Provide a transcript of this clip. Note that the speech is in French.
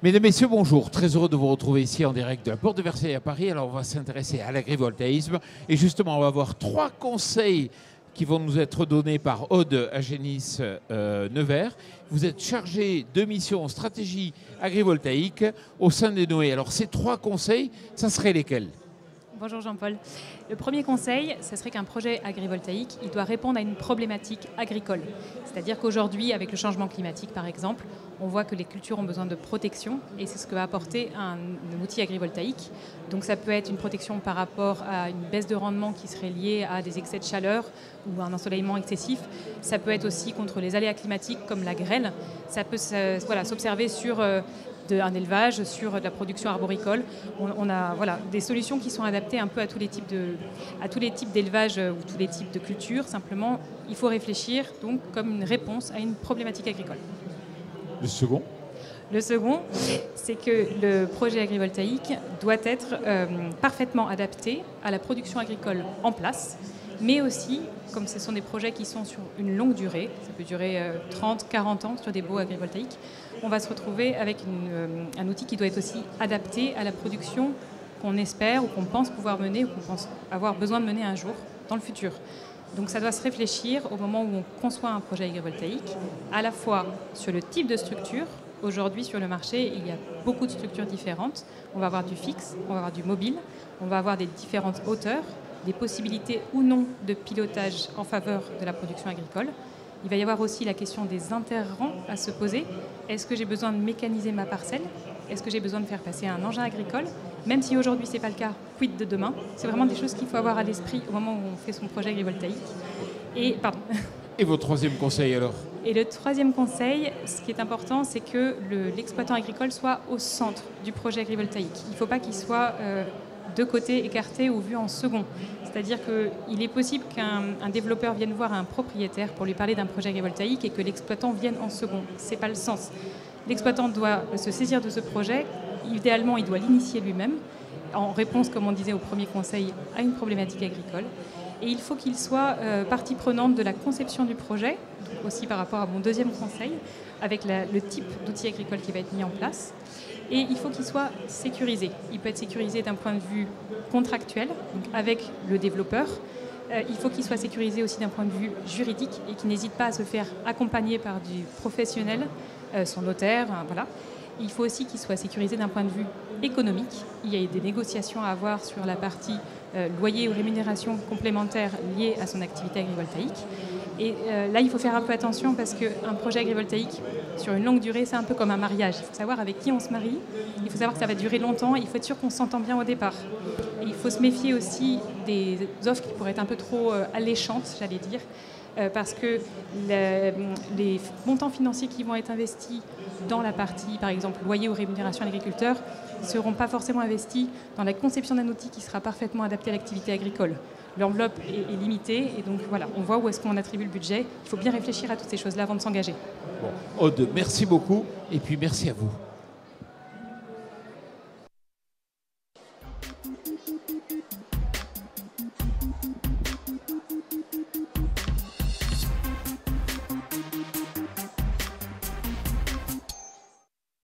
Mesdames, Messieurs, bonjour. Très heureux de vous retrouver ici en direct de la Porte de Versailles à Paris. Alors, on va s'intéresser à l'agrivoltaïsme. Et justement, on va avoir 3 conseils qui vont nous être donnés par Aude Agénis Nevers. Vous êtes chargé de mission stratégie agrivoltaïque au sein d'Enoé. Alors, ces 3 conseils, ça serait lesquels ? Bonjour Jean-Paul. Le premier conseil, ce serait qu'un projet agrivoltaïque, il doit répondre à une problématique agricole. C'est-à-dire qu'aujourd'hui, avec le changement climatique par exemple, on voit que les cultures ont besoin de protection et c'est ce que va apporter un outil agrivoltaïque. Donc ça peut être une protection par rapport à une baisse de rendement qui serait liée à des excès de chaleur ou à un ensoleillement excessif. Ça peut être aussi contre les aléas climatiques comme la grêle. Ça peut s'observer sur un élevage, sur de la production arboricole. On a des solutions qui sont adaptées un peu à tous les types d'élevage ou tous les types de cultures. Simplement, il faut réfléchir donc comme une réponse à une problématique agricole. Le second ? Le second, c'est que le projet agrivoltaïque doit être parfaitement adapté à la production agricole en place, mais aussi, comme ce sont des projets qui sont sur une longue durée, ça peut durer 30, 40 ans sur des baux agrivoltaïques, on va se retrouver avec un outil qui doit être aussi adapté à la production qu'on espère ou qu'on pense pouvoir mener ou qu'on pense avoir besoin de mener un jour dans le futur. Donc ça doit se réfléchir au moment où on conçoit un projet agrivoltaïque, à la fois sur le type de structure. Aujourd'hui, sur le marché, il y a beaucoup de structures différentes. On va avoir du fixe, on va avoir du mobile, on va avoir des différentes hauteurs, des possibilités ou non de pilotage en faveur de la production agricole. Il va y avoir aussi la question des interrangs à se poser. Est-ce que j'ai besoin de mécaniser ma parcelle ? Est-ce que j'ai besoin de faire passer un engin agricole ? Même si aujourd'hui ce n'est pas le cas, quid de demain ? C'est vraiment des choses qu'il faut avoir à l'esprit au moment où on fait son projet agrivoltaïque. Et votre troisième conseil alors ? Et le troisième conseil, ce qui est important, c'est que l'exploitant agricole soit au centre du projet agrivoltaïque. Il ne faut pas qu'il soit de côté, écarté ou vu en second. C'est-à-dire qu'il est possible qu'un développeur vienne voir un propriétaire pour lui parler d'un projet agrivoltaïque et que l'exploitant vienne en second. Ce n'est pas le sens. L'exploitant doit se saisir de ce projet. Idéalement, il doit l'initier lui-même en réponse, comme on disait au premier conseil, à une problématique agricole. Et il faut qu'il soit partie prenante de la conception du projet, donc aussi par rapport à mon deuxième conseil, avec le type d'outil agricole qui va être mis en place. Et il faut qu'il soit sécurisé. Il peut être sécurisé d'un point de vue contractuel, donc avec le développeur. Il faut qu'il soit sécurisé aussi d'un point de vue juridique et qu'il n'hésite pas à se faire accompagner par du professionnel, son notaire, voilà. Il faut aussi qu'il soit sécurisé d'un point de vue économique. Il y a des négociations à avoir sur la partie loyer ou rémunération complémentaire liée à son activité agrivoltaïque. Et là, il faut faire un peu attention parce qu'un projet agrivoltaïque, sur une longue durée, c'est un peu comme un mariage. Il faut savoir avec qui on se marie, il faut savoir que ça va durer longtemps, il faut être sûr qu'on s'entend bien au départ. Et il faut se méfier aussi des offres qui pourraient être un peu trop alléchantes, j'allais dire, parce que les montants financiers qui vont être investis dans la partie, par exemple, loyer ou rémunération à l'agriculteur, ne seront pas forcément investis dans la conception d'un outil qui sera parfaitement adapté à l'activité agricole. L'enveloppe est limitée et donc voilà, on voit où est-ce qu'on attribue le budget. Il faut bien réfléchir à toutes ces choses-là avant de s'engager. Bon. Aude, merci beaucoup et puis merci à vous.